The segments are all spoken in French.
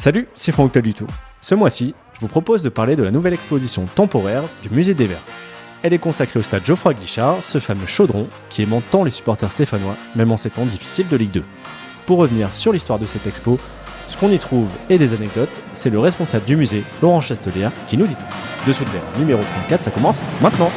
Salut, c'est Franck Taluto. Ce mois-ci, je vous propose de parler de la nouvelle exposition temporaire du Musée des Verts. Elle est consacrée au stade Geoffroy Guichard, ce fameux chaudron qui aimante tant les supporters stéphanois, même en ces temps difficiles de Ligue 2. Pour revenir sur l'histoire de cette expo, ce qu'on y trouve et des anecdotes, c'est le responsable du musée, Laurent Chastelière, qui nous dit tout. Dessous de verre numéro 34, ça commence maintenant.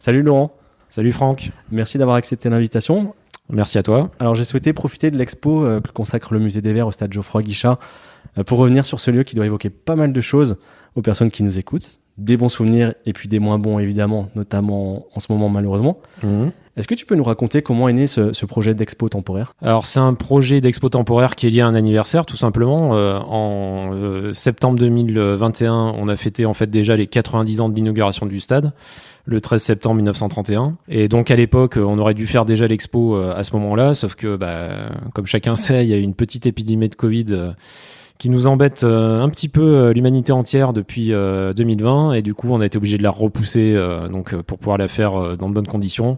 Salut Laurent. Salut Franck. Merci d'avoir accepté l'invitation. Merci à toi. Alors j'ai souhaité profiter de l'expo que consacre le Musée des Verts au stade Geoffroy Guichard pour revenir sur ce lieu qui doit évoquer pas mal de choses aux personnes qui nous écoutent. Des bons souvenirs et puis des moins bons évidemment, notamment en ce moment malheureusement. Est-ce que tu peux nous raconter comment est né ce projet d'expo temporaire ? Alors c'est un projet d'expo temporaire qui est lié à un anniversaire tout simplement. En septembre 2021, on a fêté en fait déjà les 90 ans de l'inauguration du stade. Le 13 septembre 1931. Et donc à l'époque, on aurait dû faire déjà l'expo à ce moment-là, sauf que, comme chacun sait, il y a eu une petite épidémie de Covid qui nous embête un petit peu l'humanité entière depuis 2020, et du coup on a été obligé de la repousser pour pouvoir la faire dans de bonnes conditions.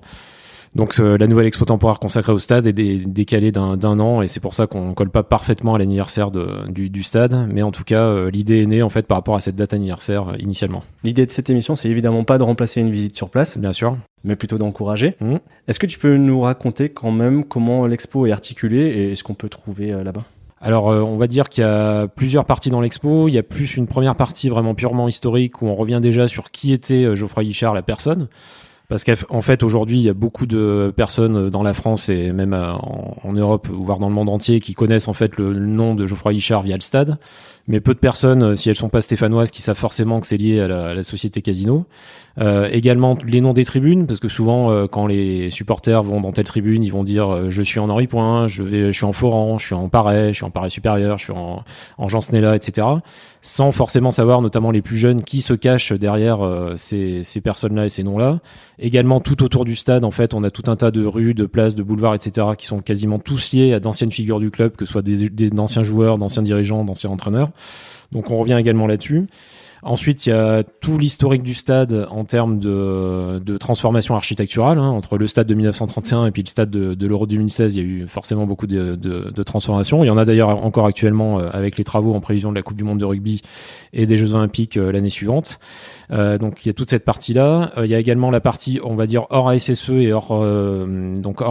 Donc la nouvelle expo temporaire consacrée au stade est décalée d'un an, et c'est pour ça qu'on colle pas parfaitement à l'anniversaire du stade, mais en tout cas l'idée est née en fait par rapport à cette date anniversaire initialement. L'idée de cette émission, c'est évidemment pas de remplacer une visite sur place, bien sûr, mais plutôt d'encourager. Est-ce que tu peux nous raconter quand même comment l'expo est articulée et ce qu'on peut trouver là-bas ? Alors on va dire qu'il y a plusieurs parties dans l'expo. Il y a plus une première partie vraiment purement historique où on revient déjà sur qui était Geoffroy Guichard, la personne. Parce qu'en fait, aujourd'hui, il y a beaucoup de personnes dans la France et même en Europe, voire dans le monde entier, qui connaissent en fait le nom de Geoffroy Guichard via le stade. Mais peu de personnes, si elles sont pas stéphanoises, qui savent forcément que c'est lié à la société Casino. Également les noms des tribunes, parce que souvent, quand les supporters vont dans telle tribune, ils vont dire je suis en Henri Point, je suis en Foran, je suis en Paray, je suis en Paray supérieur, je suis en Jean Snella, etc. Sans forcément savoir, notamment les plus jeunes, qui se cachent derrière ces personnes-là et ces noms-là. Également, tout autour du stade, en fait, on a tout un tas de rues, de places, de boulevards, etc., qui sont quasiment tous liés à d'anciennes figures du club, que ce soit d'anciens joueurs, d'anciens dirigeants, d'anciens entraîneurs. Donc on revient également là-dessus. Ensuite, il y a tout l'historique du stade en termes de transformation architecturale. Entre le stade de 1931 et puis le stade de l'Euro 2016, il y a eu forcément beaucoup de transformations. Il y en a d'ailleurs encore actuellement avec les travaux en prévision de la Coupe du Monde de rugby et des Jeux Olympiques l'année suivante. Donc il y a toute cette partie-là. Il y a également la partie, on va dire, hors ASSE et hors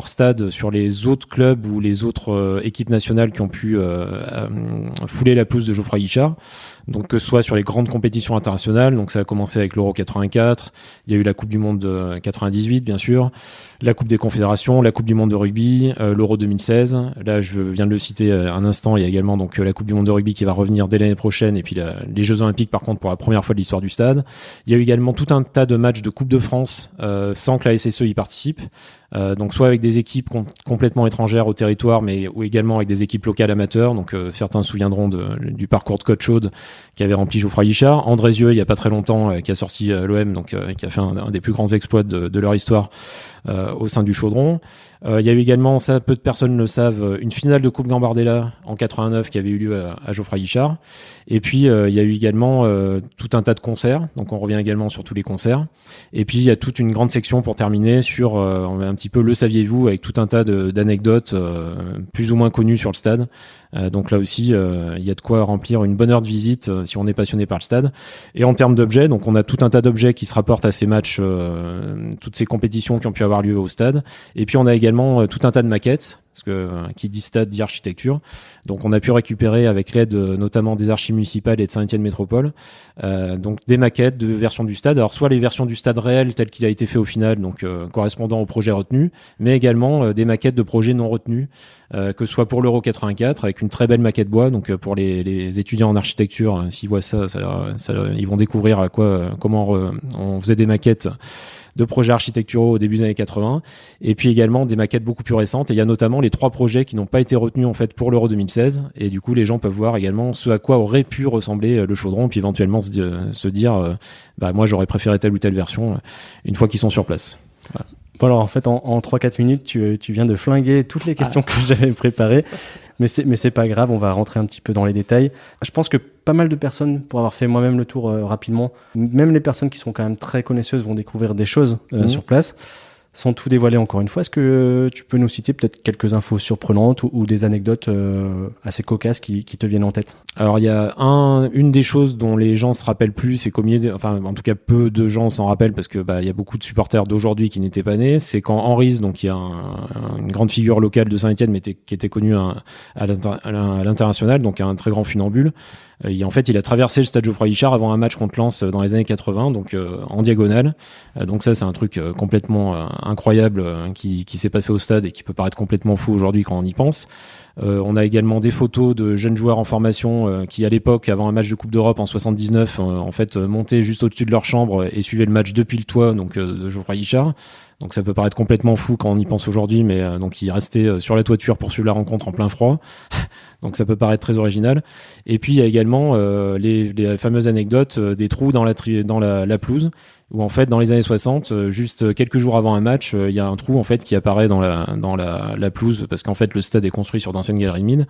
stade sur les autres clubs ou les autres équipes nationales qui ont pu fouler la pelouse de Geoffroy Guichard. Donc que ce soit sur les grandes compétitions internationales, donc ça a commencé avec l'Euro 84, il y a eu la Coupe du Monde 98 bien sûr, la Coupe des Confédérations, la Coupe du Monde de rugby, l'Euro 2016. Là, je viens de le citer un instant, il y a également donc la Coupe du Monde de rugby qui va revenir dès l'année prochaine, et puis les Jeux Olympiques par contre pour la première fois de l'histoire du stade. Il y a eu également tout un tas de matchs de Coupe de France sans que la SSE y participe. Donc soit avec des équipes complètement étrangères au territoire, ou également avec des équipes locales amateurs. Donc certains se souviendront du parcours de Côte Chaude qui avait rempli Geoffroy Guichard. Andrézieux, il y a pas très longtemps, qui a sorti l'OM, donc qui a fait un des plus grands exploits de leur histoire au sein du Chaudron. Il y a eu également, ça peu de personnes le savent, une finale de Coupe Gambardella en 89 qui avait eu lieu à Geoffroy Guichard. Et puis il y a eu également tout un tas de concerts, donc on revient également sur tous les concerts. Et puis il y a toute une grande section pour terminer sur un petit peu le saviez-vous, avec tout un tas d'anecdotes plus ou moins connues sur le stade. Donc là aussi il y a de quoi remplir une bonne heure de visite si on est passionné par le stade. Et en termes d'objets, donc on a tout un tas d'objets qui se rapportent à ces matchs, toutes ces compétitions qui ont pu avoir lieu au stade. Et puis on a également tout un tas de maquettes, parce que qui dit stade dit architecture. Donc on a pu récupérer avec l'aide notamment des archives municipales et de Saint-Étienne Métropole donc des maquettes de versions du stade. Alors soit les versions du stade réel tel qu'il a été fait au final, donc correspondant au projet retenu, mais également des maquettes de projets non retenus, que ce soit pour l'Euro 84 avec une très belle maquette bois. Donc pour les étudiants en architecture, s'ils voient ça, ils vont découvrir comment on faisait des maquettes de projets architecturaux au début des années 80, et puis également des maquettes beaucoup plus récentes. Et il y a notamment les 3 projets qui n'ont pas été retenus en fait pour l'Euro 2016. Et du coup, les gens peuvent voir également ce à quoi aurait pu ressembler le chaudron, puis éventuellement se dire, moi j'aurais préféré telle ou telle version une fois qu'ils sont sur place. Voilà. Bon alors en fait en 3-4 minutes tu viens de flinguer toutes les questions que j'avais préparées, mais c'est pas grave, on va rentrer un petit peu dans les détails. Je pense que pas mal de personnes, pour avoir fait moi-même le tour rapidement, même les personnes qui sont quand même très connaisseuses vont découvrir des choses sur place. Sans tout dévoiler encore une fois, est-ce que tu peux nous citer peut-être quelques infos surprenantes ou des anecdotes assez cocasses qui te viennent en tête? Alors il y a une des choses dont les gens se rappellent plus, c'est en tout cas peu de gens s'en rappellent parce que il y a beaucoup de supporters d'aujourd'hui qui n'étaient pas nés. C'est quand Henrys, donc il y a une grande figure locale de Saint-Étienne, mais qui était connu à l'international, donc un très grand funambule. Il a traversé le stade Geoffroy-Guichard avant un match contre Lens dans les années 80, donc en diagonale. Donc ça, c'est un truc complètement incroyable qui s'est passé au stade et qui peut paraître complètement fou aujourd'hui quand on y pense. On a également des photos de jeunes joueurs en formation qui, à l'époque, avant un match de Coupe d'Europe en 79, montaient juste au-dessus de leur chambre et suivaient le match depuis le toit de Geoffroy-Guichard. Donc ça peut paraître complètement fou quand on y pense aujourd'hui, mais donc ils restaient sur la toiture pour suivre la rencontre en plein froid. Donc ça peut paraître très original. Et puis il y a également les fameuses anecdotes des trous dans la pelouse, où en fait dans les années 60, juste quelques jours avant un match, il y a un trou en fait qui apparaît dans la pelouse, parce qu'en fait le stade est construit sur d'anciennes galeries de mines,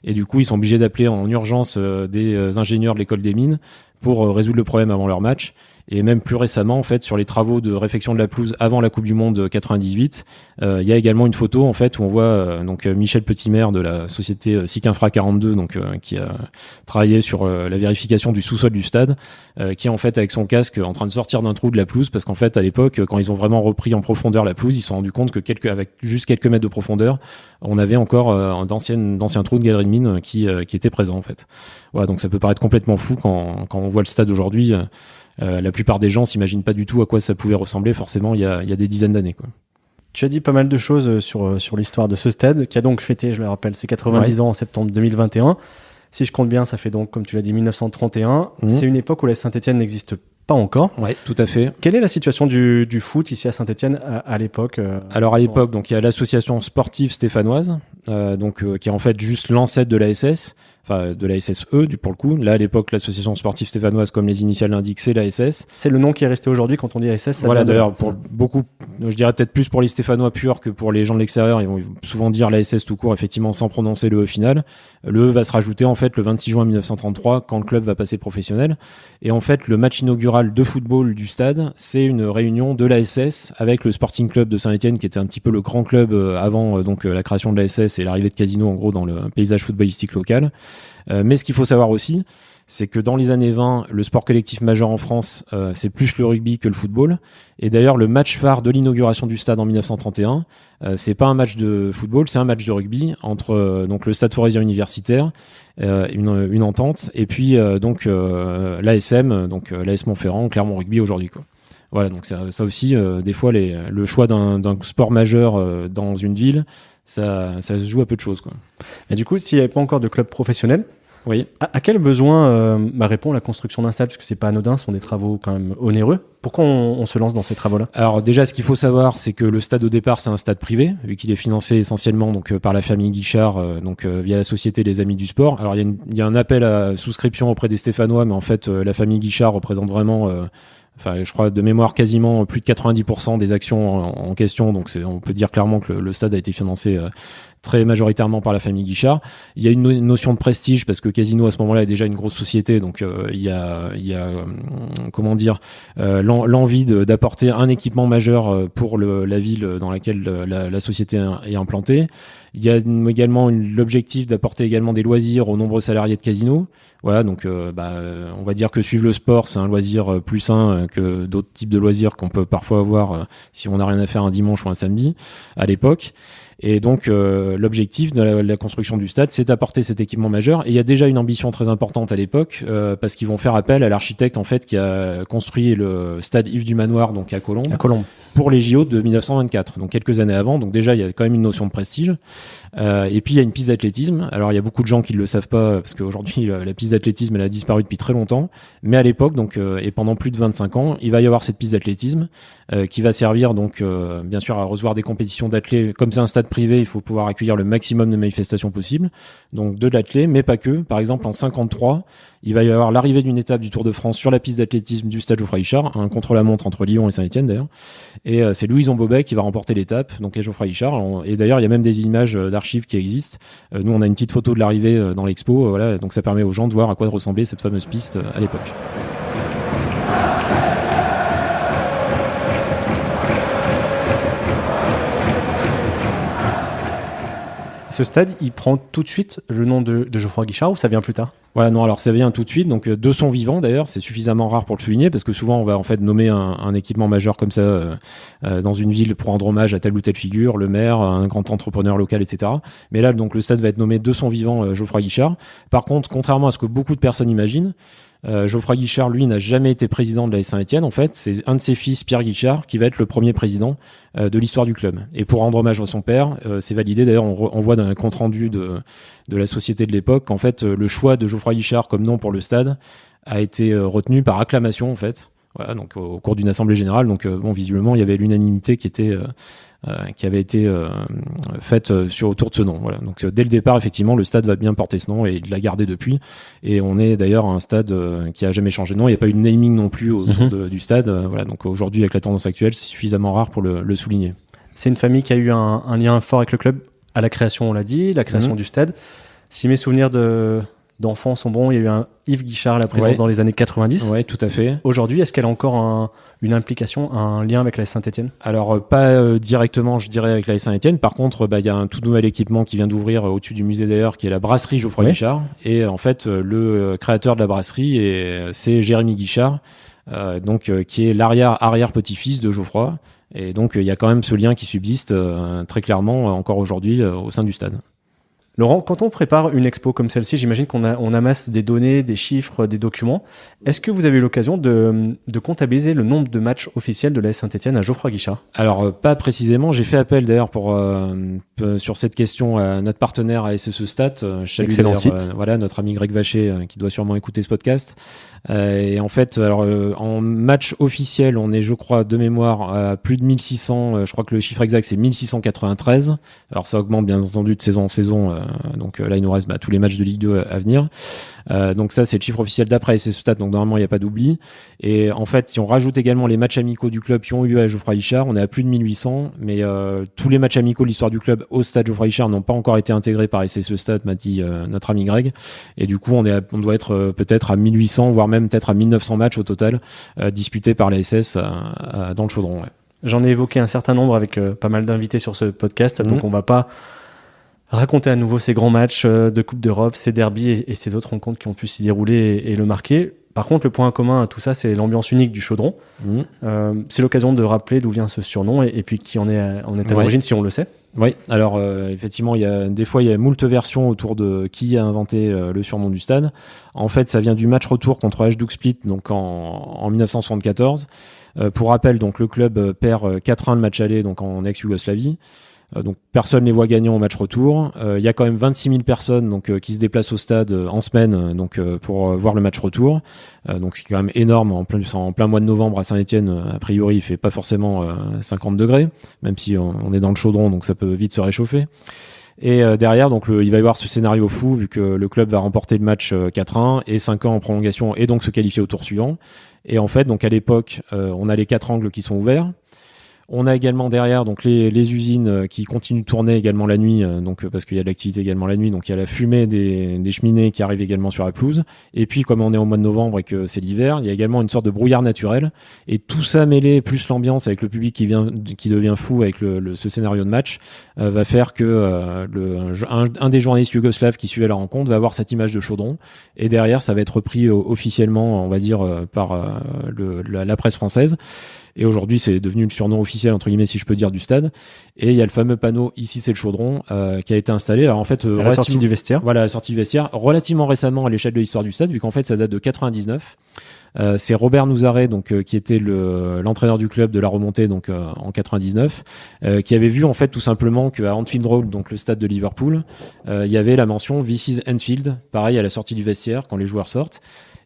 et du coup ils sont obligés d'appeler en urgence des ingénieurs de l'école des mines pour résoudre le problème avant leur match. Et même plus récemment, en fait, sur les travaux de réfection de la pelouse avant la Coupe du Monde 98, il y a également une photo en fait où on voit Michel Petimaire de la société SIC-Infra 42, qui a travaillé sur la vérification du sous-sol du stade, qui est en fait avec son casque en train de sortir d'un trou de la pelouse, parce qu'en fait à l'époque, quand ils ont vraiment repris en profondeur la pelouse, ils se sont rendus compte que avec juste quelques mètres de profondeur, on avait encore d'anciens trous de galeries de mines qui étaient présents en fait. Voilà, donc ça peut paraître complètement fou quand on voit le stade aujourd'hui. La plupart des gens s'imaginent pas du tout à quoi ça pouvait ressembler forcément il y a des dizaines d'années, quoi. Tu as dit pas mal de choses sur l'histoire de ce stade, qui a donc fêté, je le rappelle, ses 90 ans en septembre 2021. Si je compte bien, ça fait donc, comme tu l'as dit, 1931. C'est une époque où la Saint-Étienne n'existe pas encore. Oui, tout à fait. Quelle est la situation du foot ici à Saint-Étienne à l'époque Alors à l'époque, donc il y a l'association sportive stéphanoise, qui est en fait juste l'ancêtre de la SS, enfin de la SSE pour le coup. Là à l'époque, l'association sportive stéphanoise, comme les initiales l'indiquent, c'est la SS. C'est le nom qui est resté aujourd'hui quand on dit SS. Voilà, d'ailleurs pour beaucoup, je dirais peut-être plus pour les Stéphanois purs que pour les gens de l'extérieur, ils vont souvent dire la SS tout court, effectivement, sans prononcer le E final. Le E va se rajouter en fait le 26 juin 1933 quand le club va passer professionnel. Et en fait, le match inaugural de football du stade, c'est une réunion de la SS avec le Sporting Club de Saint-Étienne, qui était un petit peu le grand club avant la création de la SS et l'arrivée de Casino en gros dans le paysage footballistique local. Mais ce qu'il faut savoir aussi, c'est que dans les années 20, le sport collectif majeur en France, c'est plus le rugby que le football. Et d'ailleurs, le match phare de l'inauguration du stade en 1931, c'est pas un match de football, c'est un match de rugby entre le Stade Forestier Universitaire, une entente, et puis l'ASM, l'AS Montferrand, Clermont Rugby aujourd'hui, quoi. Voilà, donc ça aussi, des fois, le choix d'un sport majeur dans une ville, ça se joue à peu de choses, quoi. Et du coup, s'il n'y avait pas encore de club professionnel, oui. À quel besoin répond la construction d'un stade, parce que c'est pas anodin, ce sont des travaux quand même onéreux. Pourquoi on se lance dans ces travaux-là? Alors déjà, ce qu'il faut savoir, c'est que le stade au départ, c'est un stade privé, vu qu'il est financé essentiellement par la famille Guichard, via la société des Amis du Sport. Alors il y a un appel à souscription auprès des Stéphanois, mais en fait, la famille Guichard représente vraiment, je crois de mémoire quasiment plus de 90% des actions en question. Donc on peut dire clairement que le stade a été financé très majoritairement par la famille Guichard. Il y a une notion de prestige parce que Casino à ce moment-là est déjà une grosse société, donc il y a l'envie d'apporter un équipement majeur pour la ville dans laquelle la société est implantée. Il y a également l'objectif d'apporter également des loisirs aux nombreux salariés de Casino. Voilà, donc on va dire que suivre le sport, c'est un loisir plus sain que d'autres types de loisirs qu'on peut parfois avoir si on n'a rien à faire un dimanche ou un samedi à l'époque. Et donc l'objectif de la construction du stade, c'est d'apporter cet équipement majeur. Et il y a déjà une ambition très importante à l'époque, parce qu'ils vont faire appel à l'architecte en fait qui a construit le stade Yves du Manoir, donc à Colombes, pour les JO de 1924, donc quelques années avant. Donc déjà il y a quand même une notion de prestige. Et puis il y a une piste d'athlétisme. Alors il y a beaucoup de gens qui ne le savent pas, parce qu'aujourd'hui la piste d'athlétisme elle a disparu depuis très longtemps. Mais à l'époque, donc et pendant plus de 25 ans, il va y avoir cette piste d'athlétisme qui va servir donc bien sûr à recevoir des compétitions d'athlètes. Comme c'est un stade privé, il faut pouvoir accueillir le maximum de manifestations possibles. Donc de l'athlète, mais pas que. Par exemple en 53, il va y avoir l'arrivée d'une étape du Tour de France sur la piste d'athlétisme du stade Geoffroy-Guichard, un contre-la-montre entre Lyon et Saint-Étienne d'ailleurs. Et c'est Louison Bobet qui va remporter l'étape, donc à Geoffroy-Guichard. Et d'ailleurs, il y a même des images d'archives qui existent. Nous, on a une petite photo de l'arrivée dans l'expo. Voilà, donc ça permet aux gens de voir à quoi ressemblait cette fameuse piste à l'époque. Ce stade, il prend tout de suite le nom de Geoffroy Guichard ou ça vient plus tard? Voilà, non, alors ça vient tout de suite, donc de son vivant d'ailleurs, c'est suffisamment rare pour le souligner, parce que souvent on va en fait nommer un équipement majeur comme ça dans une ville pour rendre hommage à telle ou telle figure, le maire, un grand entrepreneur local, etc. Mais là, donc le stade va être nommé de son vivant Geoffroy Guichard. Par contre, contrairement à ce que beaucoup de personnes imaginent, Geoffroy Guichard, lui, n'a jamais été président de l'AS Saint-Étienne. En fait, c'est un de ses fils, Pierre Guichard, qui va être le premier président de l'histoire du club. Et pour rendre hommage à son père, c'est validé. D'ailleurs, on voit dans un compte rendu de la société de l'époque qu'en fait, le choix de Geoffroy Guichard comme nom pour le stade a été retenu par acclamation, en fait. Voilà, donc au cours d'une assemblée générale. Donc bon, visiblement, il y avait l'unanimité qui avait été faite autour de ce nom. Voilà. Donc dès le départ, effectivement, le stade va bien porter ce nom et il l'a gardé depuis. Et on est d'ailleurs un stade qui a jamais changé de nom. Il n'y a pas eu de naming non plus autour du stade. Voilà. Donc aujourd'hui, avec la tendance actuelle, c'est suffisamment rare pour le souligner. C'est une famille qui a eu un lien fort avec le club à la création, on l'a dit, la création du stade. Si mes souvenirs d'enfants sont bons, il y a eu un Yves Guichard à la présence dans les années 90. Oui, tout à fait. Aujourd'hui, est-ce qu'elle a encore une implication, un lien avec la Saint-Étienne? Alors, pas directement, je dirais, avec la Saint-Étienne. Par contre, il y a un tout nouvel équipement qui vient d'ouvrir au-dessus du musée d'ailleurs, qui est la brasserie Geoffroy Guichard. Et en fait, le créateur de la brasserie, c'est Jérémy Guichard, qui est l'arrière-petit-fils de Geoffroy. Et donc, il y a quand même ce lien qui subsiste très clairement encore aujourd'hui au sein du stade. Laurent, quand on prépare une expo comme celle-ci, j'imagine qu'on amasse des données, des chiffres, des documents. Est-ce que vous avez eu l'occasion de comptabiliser le nombre de matchs officiels de l'AS Saint-Étienne à Geoffroy Guichard? Alors, pas précisément. J'ai fait appel d'ailleurs sur cette question à notre partenaire à SSE Stat. Excellent site. Voilà, notre ami Greg Vacher qui doit sûrement écouter ce podcast. Et en fait, en match officiel, on est, je crois, de mémoire, à plus de 1600. Je crois que le chiffre exact, c'est 1693. Alors, ça augmente bien entendu de saison en saison. Donc là, il nous reste tous les matchs de Ligue 2 à venir. Donc ça, c'est le chiffre officiel d'après SSE Stat. Donc normalement, il n'y a pas d'oubli. Et en fait, si on rajoute également les matchs amicaux du club qui ont eu lieu à Geoffroy Guichard, on est à plus de 1800. Mais tous les matchs amicaux de l'histoire du club au stade Geoffroy Guichard n'ont pas encore été intégrés par SSE Stat, m'a dit notre ami Greg. Et du coup, on doit être peut-être à 1800, voire même peut-être à 1900 matchs au total disputés par la SS dans le Chaudron. Ouais. J'en ai évoqué un certain nombre avec pas mal d'invités sur ce podcast. Donc on va pas raconter à nouveau ces grands matchs de Coupe d'Europe, ces derbies et ces autres rencontres qui ont pu s'y dérouler et le marquer. Par contre, le point commun à tout ça, c'est l'ambiance unique du Chaudron. C'est l'occasion de rappeler d'où vient ce surnom et puis qui en est à l'origine, si on le sait. Oui, alors effectivement, il y a moult versions autour de qui a inventé le surnom du stade. En fait, ça vient du match retour contre Hajduk Split, donc en 1974. Pour rappel, donc le club perd 4-1 le match aller, donc en ex-Yougoslavie. Donc personne ne les voit gagnants au match retour. Il y a quand même 26 000 personnes qui se déplacent au stade en semaine pour voir le match retour. Donc c'est quand même énorme en plein mois de novembre à Saint-Étienne. A priori, il fait pas forcément 50 degrés, même si on est dans le chaudron, donc ça peut vite se réchauffer. Et derrière, donc il va y avoir ce scénario fou vu que le club va remporter le match 4-1 et 5 ans en prolongation et donc se qualifier au tour suivant. Et en fait, donc à l'époque, on a les 4 angles qui sont ouverts. On a également derrière donc les usines qui continuent de tourner également la nuit, parce qu'il y a de l'activité également la nuit, donc il y a la fumée des cheminées qui arrive également sur la pelouse. Et puis comme on est au mois de novembre et que c'est l'hiver, il y a également une sorte de brouillard naturel. Et tout ça mêlé, plus l'ambiance avec le public qui devient fou avec ce scénario de match, va faire que un des journalistes yougoslaves qui suivait la rencontre va avoir cette image de chaudron. Et derrière, ça va être repris officiellement, on va dire, par la presse française. Et aujourd'hui, c'est devenu le surnom officiel, entre guillemets, si je peux dire, du stade. Et il y a le fameux panneau ici, c'est le Chaudron, qui a été installé. Alors en fait, à la sortie du vestiaire. Voilà, à la sortie du vestiaire, relativement récemment à l'échelle de l'histoire du stade, vu qu'en fait, ça date de 99. C'est Robert Nouzaret, donc qui était l'entraîneur du club de la remontée, donc en 99, qui avait vu en fait tout simplement qu'à Anfield Road, donc le stade de Liverpool, il y avait la mention This is Anfield, pareil à la sortie du vestiaire quand les joueurs sortent.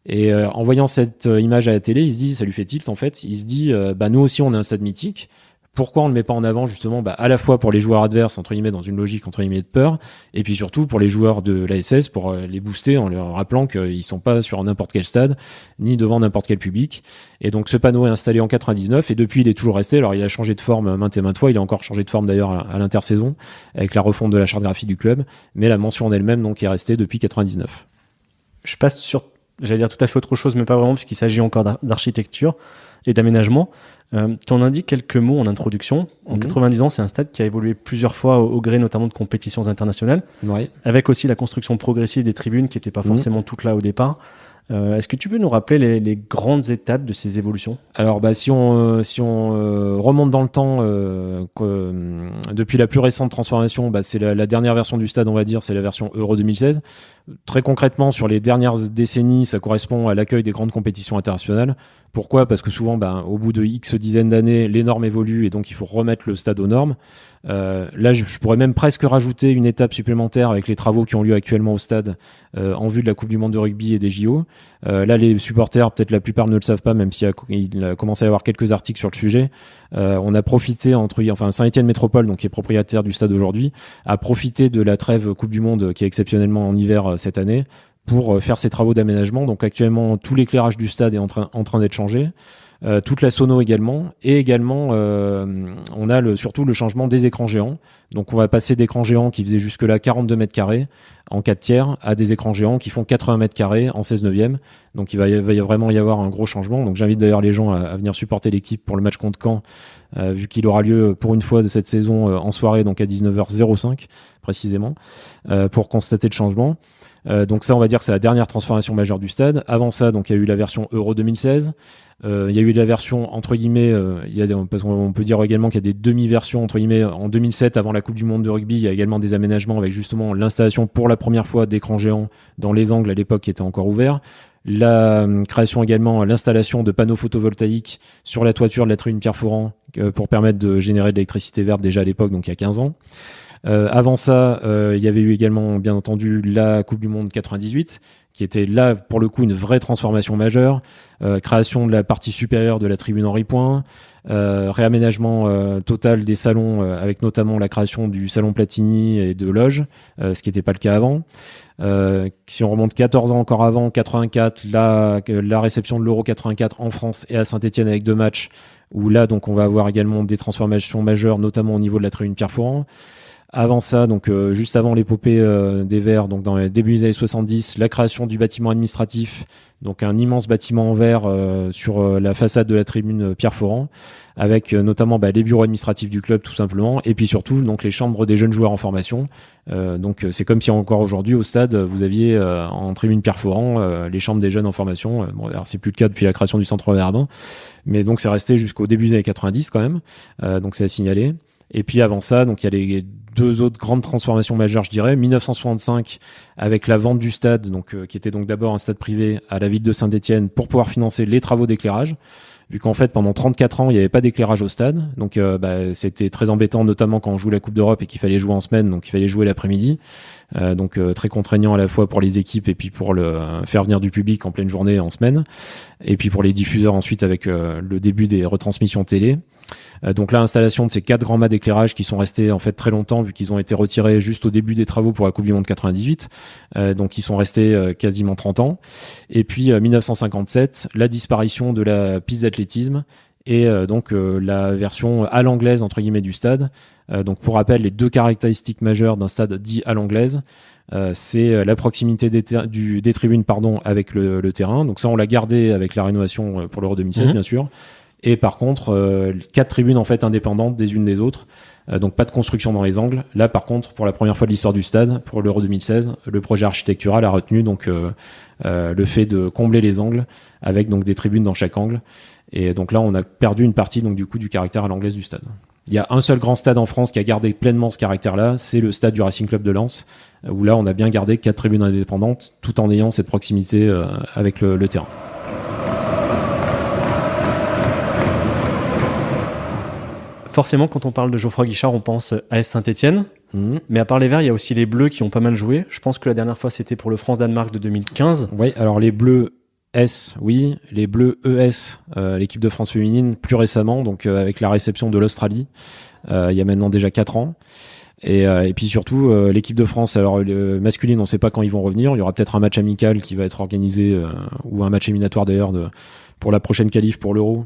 Et en voyant cette image à la télé, il se dit, ça lui fait tilt en fait, il se dit, nous aussi on a un stade mythique. Pourquoi on ne le met pas en avant justement à la fois pour les joueurs adverses, entre guillemets, dans une logique entre guillemets de peur, et puis surtout pour les joueurs de la SS, pour les booster en leur rappelant qu'ils sont pas sur n'importe quel stade, ni devant n'importe quel public. Et donc ce panneau est installé en 99, et depuis il est toujours resté. Alors il a changé de forme maintes et maintes fois, il a encore changé de forme d'ailleurs à l'intersaison, avec la refonte de la charte graphique du club, mais la mention en elle-même donc est restée depuis 99. Je passe sur, j'allais dire tout à fait autre chose, mais pas vraiment, puisqu'il s'agit encore d'architecture et d'aménagement. Tu en indiques quelques mots en introduction. En 90 ans, c'est un stade qui a évolué plusieurs fois au gré notamment de compétitions internationales, avec aussi la construction progressive des tribunes qui n'étaient pas forcément toutes là au départ. Est-ce que tu peux nous rappeler les grandes étapes de ces évolutions ? Alors, si on remonte dans le temps, depuis la plus récente transformation, c'est la dernière version du stade, on va dire, c'est la version Euro 2016. Très concrètement, sur les dernières décennies, ça correspond à l'accueil des grandes compétitions internationales. Pourquoi ? Parce que souvent, au bout de X dizaines d'années, les normes évoluent et donc il faut remettre le stade aux normes. Là, je pourrais même presque rajouter une étape supplémentaire avec les travaux qui ont lieu actuellement au stade en vue de la Coupe du Monde de rugby et des JO. Là, les supporters, peut-être la plupart ne le savent pas, même s'il a commencé à y avoir quelques articles sur le sujet. On a profité Saint-Étienne Métropole, donc qui est propriétaire du stade aujourd'hui, a profité de la trêve Coupe du Monde qui est exceptionnellement en hiver cette année pour faire ses travaux d'aménagement. Donc actuellement, tout l'éclairage du stade est en train d'être changé. Toute la sono également, et également on a surtout le changement des écrans géants. Donc on va passer d'écrans géants qui faisaient jusque-là 42 mètres carrés en 4 tiers à des écrans géants qui font 80 mètres carrés en 16 neuvième. Donc il va vraiment y avoir un gros changement. Donc j'invite d'ailleurs les gens à venir supporter l'équipe pour le match contre Caen, vu qu'il aura lieu pour une fois de cette saison en soirée, donc à 19h05 précisément, pour constater le changement. Donc ça, on va dire que c'est la dernière transformation majeure du stade. Avant ça, donc il y a eu la version Euro 2016. Il y a eu la version entre guillemets, parce qu'on peut dire également qu'il y a des demi-versions entre guillemets en 2007 avant la Coupe du Monde de rugby. Il y a également des aménagements avec justement l'installation pour la première fois d'écrans géants dans les angles à l'époque qui étaient encore ouverts. La création également, l'installation de panneaux photovoltaïques sur la toiture de la tribune Pierre-Fauran pour permettre de générer de l'électricité verte déjà à l'époque, donc il y a 15 ans. Avant ça, il y avait eu également, bien entendu, la Coupe du Monde 98, qui était là, pour le coup, une vraie transformation majeure. Création de la partie supérieure de la tribune Henri Point, réaménagement total des salons, avec notamment la création du salon Platini et de loges, ce qui n'était pas le cas avant. Si on remonte 14 ans encore avant, 84, la réception de l'Euro 84 en France et à Saint-Étienne avec 2 matchs, où là, donc, on va avoir également des transformations majeures, notamment au niveau de la tribune Pierre-Fauran. Avant ça, donc juste avant l'épopée des Verts, donc dans les débuts des années 70, la création du bâtiment administratif, donc un immense bâtiment en verre sur la façade de la tribune Pierre-Fauran, avec notamment les bureaux administratifs du club tout simplement, et puis surtout donc les chambres des jeunes joueurs en formation. Donc c'est comme si encore aujourd'hui au stade vous aviez en tribune Pierre-Fauran les chambres des jeunes en formation. Bon, alors c'est plus le cas depuis la création du centre Verdun, mais donc c'est resté jusqu'au début des années 90 quand même. Donc c'est à signaler. Et puis avant ça, donc il y a les 2 autres grandes transformations majeures, je dirais. 1965, avec la vente du stade, donc qui était donc d'abord un stade privé à la ville de Saint-Étienne pour pouvoir financer les travaux d'éclairage. Vu qu'en fait, pendant 34 ans, il n'y avait pas d'éclairage au stade. Donc c'était très embêtant, notamment quand on joue la Coupe d'Europe et qu'il fallait jouer en semaine, donc il fallait jouer l'après-midi. Donc très contraignant à la fois pour les équipes et puis pour faire venir du public en pleine journée en semaine. Et puis pour les diffuseurs ensuite avec le début des retransmissions télé. Donc là, installation de ces 4 grands mâts d'éclairage qui sont restés en fait très longtemps vu qu'ils ont été retirés juste au début des travaux pour la Coupe du Monde 98. Donc ils sont restés quasiment 30 ans. Et puis 1957, la disparition de la piste d'athlétisme et donc la version à l'anglaise entre guillemets du stade. Donc pour rappel, les 2 caractéristiques majeures d'un stade dit à l'anglaise, c'est la proximité des tribunes avec le terrain. Donc ça, on l'a gardé avec la rénovation pour l'Euro 2016 bien sûr. Et par contre, 4 tribunes en fait indépendantes des unes des autres. Donc pas de construction dans les angles. Là par contre, pour la première fois de l'histoire du stade, pour l'Euro 2016, le projet architectural a retenu donc le fait de combler les angles avec donc des tribunes dans chaque angle. Et donc là on a perdu une partie donc du coup du caractère à l'anglaise du stade. Il y a un seul grand stade en France qui a gardé pleinement ce caractère-là, c'est le stade du Racing Club de Lens, où là on a bien gardé 4 tribunes indépendantes tout en ayant cette proximité avec le terrain. Forcément, quand on parle de Geoffroy Guichard, on pense à AS Saint-Etienne. Mais à part les Verts, il y a aussi les Bleus qui ont pas mal joué. Je pense que la dernière fois, c'était pour le France-Danemark de 2015. Oui, alors les Bleus S, oui. Les Bleus ES, l'équipe de France féminine, plus récemment, donc avec la réception de l'Australie, il y a maintenant déjà 4 ans. Et puis surtout, l'équipe de France, alors masculine, on ne sait pas quand ils vont revenir. Il y aura peut-être un match amical qui va être organisé, ou un match éliminatoire d'ailleurs, pour la prochaine qualif pour l'Euro.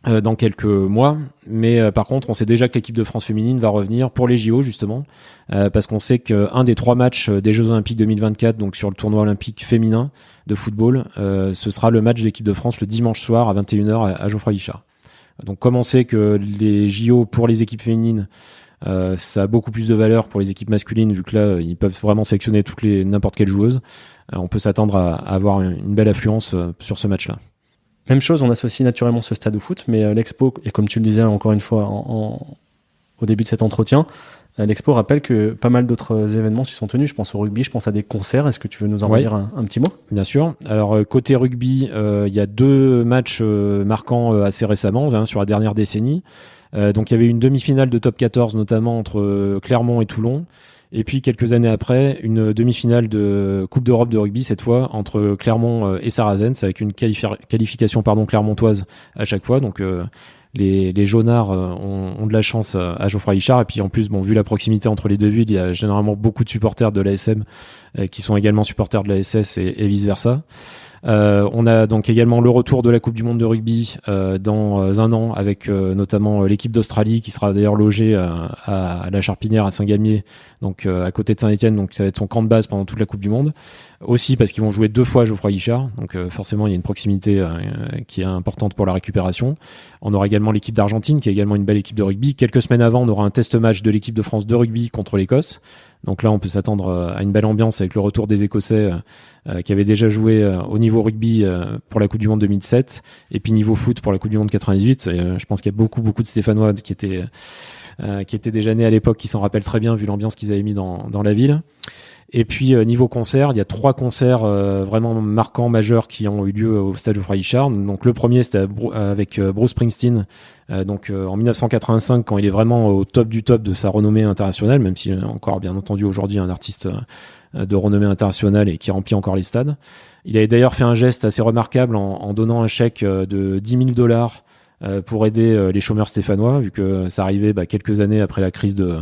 Dans quelques mois, mais par contre on sait déjà que l'équipe de France féminine va revenir pour les JO justement, parce qu'on sait qu'un des 3 matchs des Jeux Olympiques 2024, donc sur le tournoi olympique féminin de football, ce sera le match de l'équipe de France le dimanche soir à 21h à Geoffroy Guichard. Donc comme on sait que les JO pour les équipes féminines, ça a beaucoup plus de valeur pour les équipes masculines, vu que là ils peuvent vraiment sélectionner n'importe quelle joueuse, on peut s'attendre à avoir une belle affluence sur ce match-là. Même chose, on associe naturellement ce stade au foot, mais l'Expo, et comme tu le disais encore une fois au début de cet entretien, l'Expo rappelle que pas mal d'autres événements s'y sont tenus. Je pense au rugby, je pense à des concerts. Est-ce que tu veux nous en dire un petit mot ? Bien sûr. Alors côté rugby, il y a 2 matchs marquants assez récemment, sur la dernière décennie. Donc il y avait une demi-finale de top 14 notamment entre Clermont et Toulon. Et puis quelques années après, une demi-finale de Coupe d'Europe de rugby, cette fois entre Clermont et Saracens, avec une qualification clermontoise à chaque fois. Donc les jaunards ont de la chance à Geoffroy Guichard. Et puis en plus, vu la proximité entre les deux villes, il y a généralement beaucoup de supporters de l'ASM qui sont également supporters de l'ASS et vice-versa. On a donc également le retour de la Coupe du Monde de rugby dans un an, avec notamment l'équipe d'Australie qui sera d'ailleurs logée à la Charpinière à Saint-Galmier, donc à côté de Saint-Etienne. Donc ça va être son camp de base pendant toute la Coupe du Monde. Aussi parce qu'ils vont jouer 2 fois Geoffroy Guichard, donc forcément il y a une proximité qui est importante pour la récupération. On aura également l'équipe d'Argentine qui est également une belle équipe de rugby. Quelques semaines avant, on aura un test match de l'équipe de France de rugby contre l'Écosse. Donc là, on peut s'attendre à une belle ambiance avec le retour des Écossais qui avaient déjà joué au niveau rugby pour la Coupe du Monde 2007 et puis niveau foot pour la Coupe du Monde 98. Je pense qu'il y a beaucoup de Stéphanois qui étaient déjà nés à l'époque, qui s'en rappellent très bien vu l'ambiance qu'ils avaient mis dans la ville. Et puis niveau concert, il y a 3 concerts vraiment marquants, majeurs, qui ont eu lieu au stade Geoffroy Guichard. Donc le premier, c'était avec Bruce Springsteen, en 1985, quand il est vraiment au top du top de sa renommée internationale, même s'il est encore bien entendu aujourd'hui un artiste de renommée internationale et qui remplit encore les stades. Il avait d'ailleurs fait un geste assez remarquable en donnant un chèque de $10,000 pour aider les chômeurs stéphanois, vu que ça arrivait quelques années après la crise de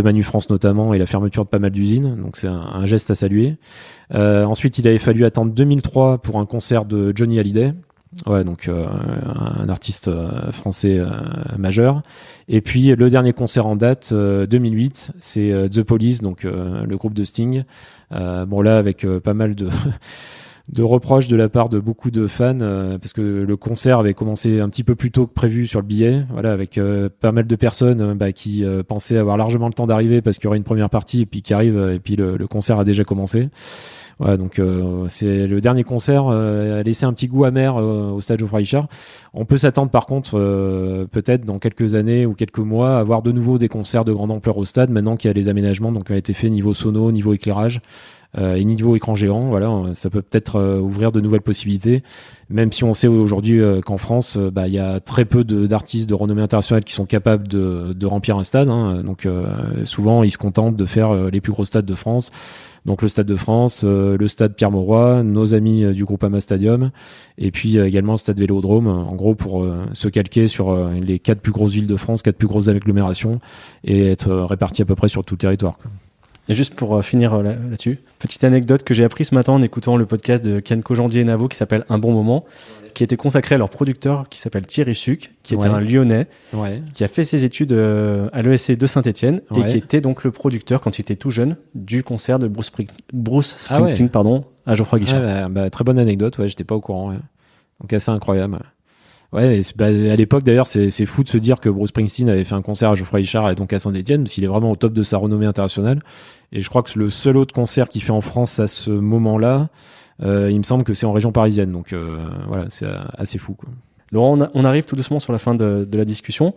Manu France notamment et la fermeture de pas mal d'usines. Donc c'est un geste à saluer. Ensuite, il avait fallu attendre 2003 pour un concert de Johnny Hallyday. Ouais, donc un artiste français majeur. Et puis le dernier concert en date, 2008, c'est The Police, donc le groupe de Sting. Là avec pas mal de reproches de la part de beaucoup de fans, parce que le concert avait commencé un petit peu plus tôt que prévu sur le billet, avec pas mal de personnes qui pensaient avoir largement le temps d'arriver parce qu'il y aurait une première partie et puis qui arrive et puis le concert a déjà commencé. Donc c'est le dernier concert a laissé un petit goût amer au stade Geoffroy Guichard. On peut s'attendre par contre peut-être dans quelques années ou quelques mois à avoir de nouveau des concerts de grande ampleur au stade, maintenant qu'il y a les aménagements qui ont été faits niveau sono, niveau éclairage et niveau écran géant. Voilà, ça peut peut-être ouvrir de nouvelles possibilités, même si on sait aujourd'hui qu'en France il y a très peu d'artistes de renommée internationale qui sont capables de remplir un stade, donc souvent ils se contentent de faire les plus gros stades de France. Donc le Stade de France, le Stade Pierre-Mauroy, nos amis du Groupama Stadium, et puis également le Stade Vélodrome, en gros pour se calquer sur les 4 plus grosses villes de France, 4 plus grosses agglomérations, et être répartis à peu près sur tout le territoire. Et juste pour finir là-dessus, petite anecdote que j'ai appris ce matin en écoutant le podcast de Ken Kojandi et Navo qui s'appelle Un bon moment, qui était consacré à leur producteur qui s'appelle Thierry Suc, qui était un Lyonnais, qui a fait ses études à l'ESC de Saint-Etienne et qui était donc le producteur quand il était tout jeune du concert de Bruce Springsteen à Geoffroy Guichard. Très bonne anecdote, j'étais pas au courant. Donc assez incroyable. Ouais, à l'époque d'ailleurs, c'est fou de se dire que Bruce Springsteen avait fait un concert à Geoffroy Guichard et donc à Saint-Étienne, parce qu'il est vraiment au top de sa renommée internationale. Et je crois que le seul autre concert qu'il fait en France à ce moment-là, il me semble que c'est en région parisienne. Donc voilà, c'est assez fou, quoi. Laurent, on arrive tout doucement sur la fin de la discussion.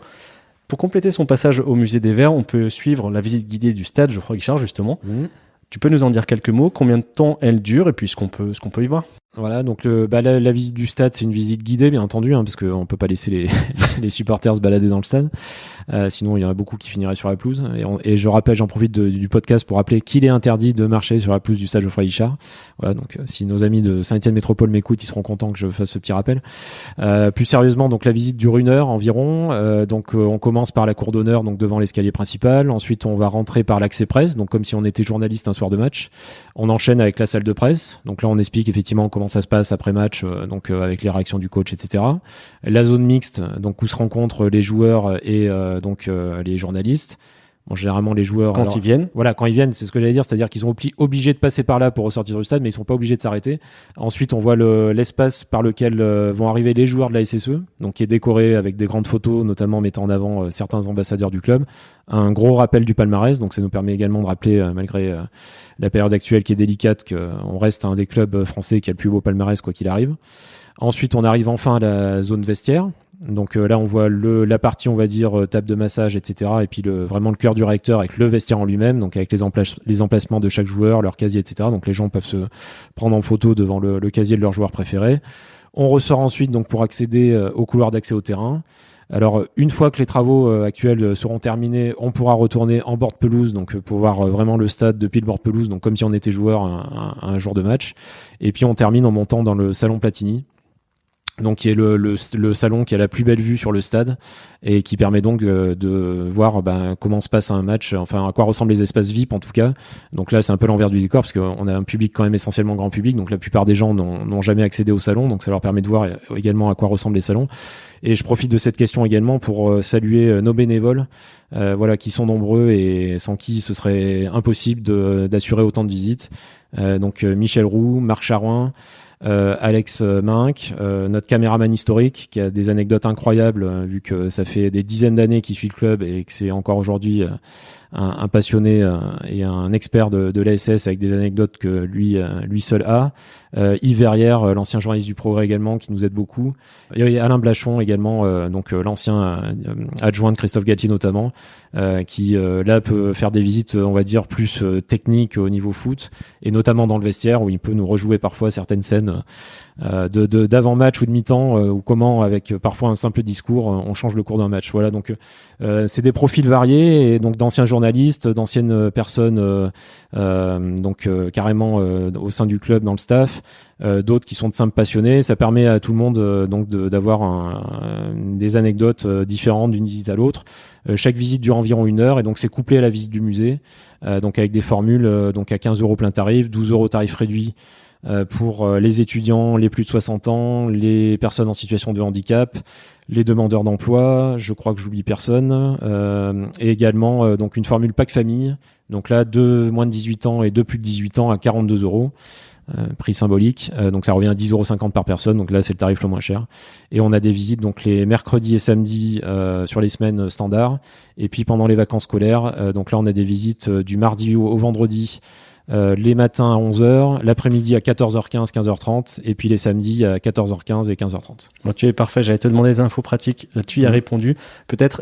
Pour compléter son passage au musée des Verts, on peut suivre la visite guidée du stade Geoffroy Guichard, justement. Tu peux nous en dire quelques mots, combien de temps elle dure et puis ce qu'on peut y voir? Voilà, donc la visite du stade, c'est une visite guidée, bien entendu, parce qu'on peut pas laisser les supporters se balader dans le stade. Sinon, il y en a beaucoup qui finiraient sur la pelouse. Et je rappelle, j'en profite du podcast pour rappeler qu'il est interdit de marcher sur la pelouse du stade Geoffroy Guichard. Voilà, donc si nos amis de Saint-Étienne Métropole m'écoutent, ils seront contents que je fasse ce petit rappel. Plus sérieusement, donc la visite dure 1 heure environ. On commence par la cour d'honneur, donc devant l'escalier principal. Ensuite, on va rentrer par l'accès presse, donc comme si on était journaliste un soir de match. On enchaîne avec la salle de presse. Donc là, on explique effectivement comment ça se passe après match, avec les réactions du coach, etc. La zone mixte, donc où se rencontrent les joueurs et les journalistes. Bon, généralement les joueurs quand ils viennent. Voilà, quand ils viennent, c'est ce que j'allais dire, c'est-à-dire qu'ils sont obligés de passer par là pour ressortir du stade, mais ils sont pas obligés de s'arrêter. Ensuite, on voit l'espace par lequel vont arriver les joueurs de la SSE, donc qui est décoré avec des grandes photos, notamment mettant en avant certains ambassadeurs du club. Un gros rappel du palmarès, donc ça nous permet également de rappeler, malgré la période actuelle qui est délicate, qu'on reste un des clubs français qui a le plus beau palmarès quoi qu'il arrive. Ensuite, on arrive enfin à la zone vestiaire. Donc là, on voit la partie, on va dire, table de massage, etc. Et puis vraiment le cœur du réacteur avec le vestiaire en lui-même, donc avec les emplacements de chaque joueur, leur casier, etc. Donc les gens peuvent se prendre en photo devant le casier de leur joueur préféré. On ressort ensuite donc pour accéder au couloir d'accès au terrain. Alors, une fois que les travaux actuels seront terminés, on pourra retourner en bord de pelouse, donc pour voir vraiment le stade depuis le bord de pelouse, donc comme si on était joueur un jour de match. Et puis on termine en montant dans le salon Platini, donc qui est le salon qui a la plus belle vue sur le stade et qui permet donc de voir comment se passe un match, enfin à quoi ressemblent les espaces VIP en tout cas. Donc là, c'est un peu l'envers du décor parce qu'on a un public quand même essentiellement grand public, donc la plupart des gens n'ont jamais accédé au salon, donc ça leur permet de voir également à quoi ressemblent les salons. Et je profite de cette question également pour saluer nos bénévoles, qui sont nombreux et sans qui ce serait impossible d'assurer autant de visites. Donc Michel Roux, Marc Charouin, Alex Minck, notre caméraman historique qui a des anecdotes incroyables vu que ça fait des dizaines d'années qu'il suit le club et que c'est encore aujourd'hui un passionné et un expert de l'ASS avec des anecdotes que lui seul a. Yves Verrière, l'ancien journaliste du Progrès également, qui nous aide beaucoup. Et Alain Blachon également, l'ancien adjoint de Christophe Galtier notamment, qui là peut faire des visites, on va dire, plus techniques au niveau foot, et notamment dans le vestiaire où il peut nous rejouer parfois certaines scènes d'avant-match ou de mi-temps, ou comment avec parfois un simple discours on change le cours d'un match. Voilà, donc c'est des profils variés et donc d'anciens journalistes, d'anciennes personnes carrément au sein du club dans le staff, d'autres qui sont de simples passionnés. Ça permet à tout le monde d'avoir des anecdotes différentes d'une visite à l'autre. Chaque visite dure environ 1 heure et donc c'est couplé à la visite du musée, donc avec des formules donc à 15 € plein tarif, 12 € tarif réduit pour les étudiants, les plus de 60 ans, les personnes en situation de handicap, les demandeurs d'emploi, je crois que j'oublie personne, et également donc une formule pack famille, donc là 2 moins de 18 ans et 2 plus de 18 ans à 42 €, prix symbolique, donc ça revient à 10,50 € par personne, donc là c'est le tarif le moins cher. Et on a des visites donc les mercredis et samedis sur les semaines standards, et puis pendant les vacances scolaires, donc là on a des visites du mardi au vendredi, les matins à 11h, l'après-midi à 14h15, 15h30, et puis les samedis à 14h15 et 15h30. Bon, tu es parfait, j'allais te demander des infos pratiques, tu y as répondu. Peut-être,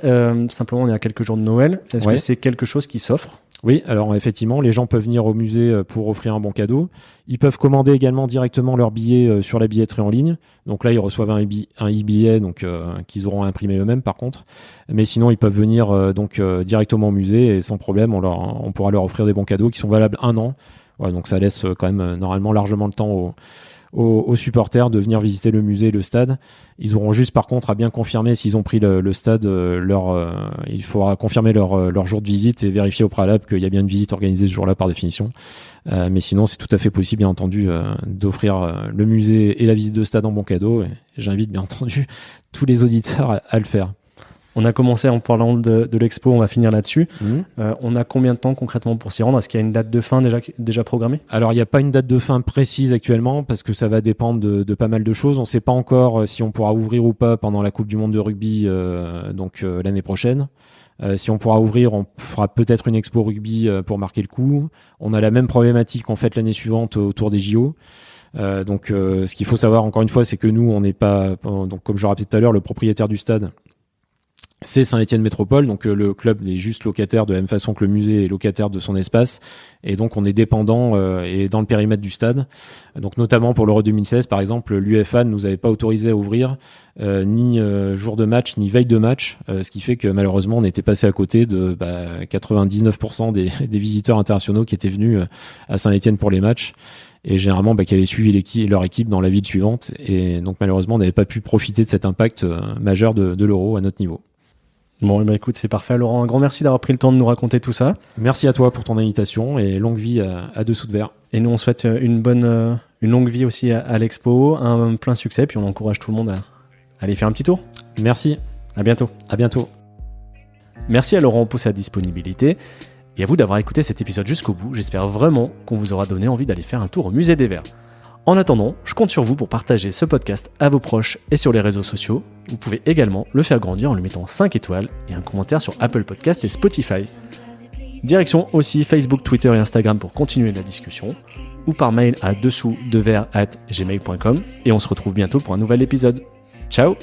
simplement, on est à quelques jours de Noël, est-ce que c'est quelque chose qui s'offre ? Oui, alors effectivement, les gens peuvent venir au musée pour offrir un bon cadeau. Ils peuvent commander également directement leur billet sur la billetterie en ligne. Donc là, ils reçoivent un e-billet qu'ils auront imprimé eux-mêmes par contre. Mais sinon, ils peuvent venir directement au musée et sans problème, on pourra leur offrir des bons cadeaux qui sont valables 1 an. Ouais, donc ça laisse quand même normalement largement le temps aux supporters de venir visiter le musée et le stade. Ils auront juste par contre à bien confirmer s'ils ont pris le stade, il faudra confirmer leur jour de visite et vérifier au préalable qu'il y a bien une visite organisée ce jour-là par définition. Mais sinon c'est tout à fait possible bien entendu d'offrir le musée et la visite de stade en bon cadeau, et j'invite bien entendu tous les auditeurs à le faire. On a commencé en parlant de l'expo, on va finir là-dessus. On a combien de temps concrètement pour s'y rendre? Est-ce qu'il y a une date de fin déjà programmée? Alors, il n'y a pas une date de fin précise actuellement parce que ça va dépendre de pas mal de choses. On ne sait pas encore si on pourra ouvrir ou pas pendant la Coupe du Monde de rugby l'année prochaine. Si on pourra ouvrir, on fera peut-être une expo rugby pour marquer le coup. On a la même problématique en fait l'année suivante autour des JO. Ce qu'il faut savoir encore une fois, c'est que nous, on n'est pas, donc comme je le rappelais tout à l'heure, le propriétaire du stade, c'est Saint-Étienne Métropole, donc le club est juste locataire de la même façon que le musée est locataire de son espace, et donc on est dépendant et dans le périmètre du stade. Donc notamment pour l'Euro 2016 par exemple, l'UEFA ne nous avait pas autorisé à ouvrir ni jour de match ni veille de match, ce qui fait que malheureusement on était passé à côté de 99% des visiteurs internationaux qui étaient venus à Saint-Étienne pour les matchs, et généralement qui avaient suivi leur équipe dans la ville suivante, et donc malheureusement on n'avait pas pu profiter de cet impact majeur de l'Euro à notre niveau. Bon, écoute, c'est parfait. Laurent, un grand merci d'avoir pris le temps de nous raconter tout ça. Merci à toi pour ton invitation et longue vie à Dessous de Verre. Et nous, on souhaite une longue vie aussi à l'expo, un plein succès, puis on encourage tout le monde à aller faire un petit tour. Merci. À bientôt. À bientôt. Merci à Laurent pour sa disponibilité et à vous d'avoir écouté cet épisode jusqu'au bout. J'espère vraiment qu'on vous aura donné envie d'aller faire un tour au Musée des Verts. En attendant, je compte sur vous pour partager ce podcast à vos proches et sur les réseaux sociaux. Vous pouvez également le faire grandir en lui mettant 5 étoiles et un commentaire sur Apple Podcast et Spotify. Direction aussi Facebook, Twitter et Instagram pour continuer la discussion, ou par mail à dessous-de-verre@gmail.com, et on se retrouve bientôt pour un nouvel épisode. Ciao!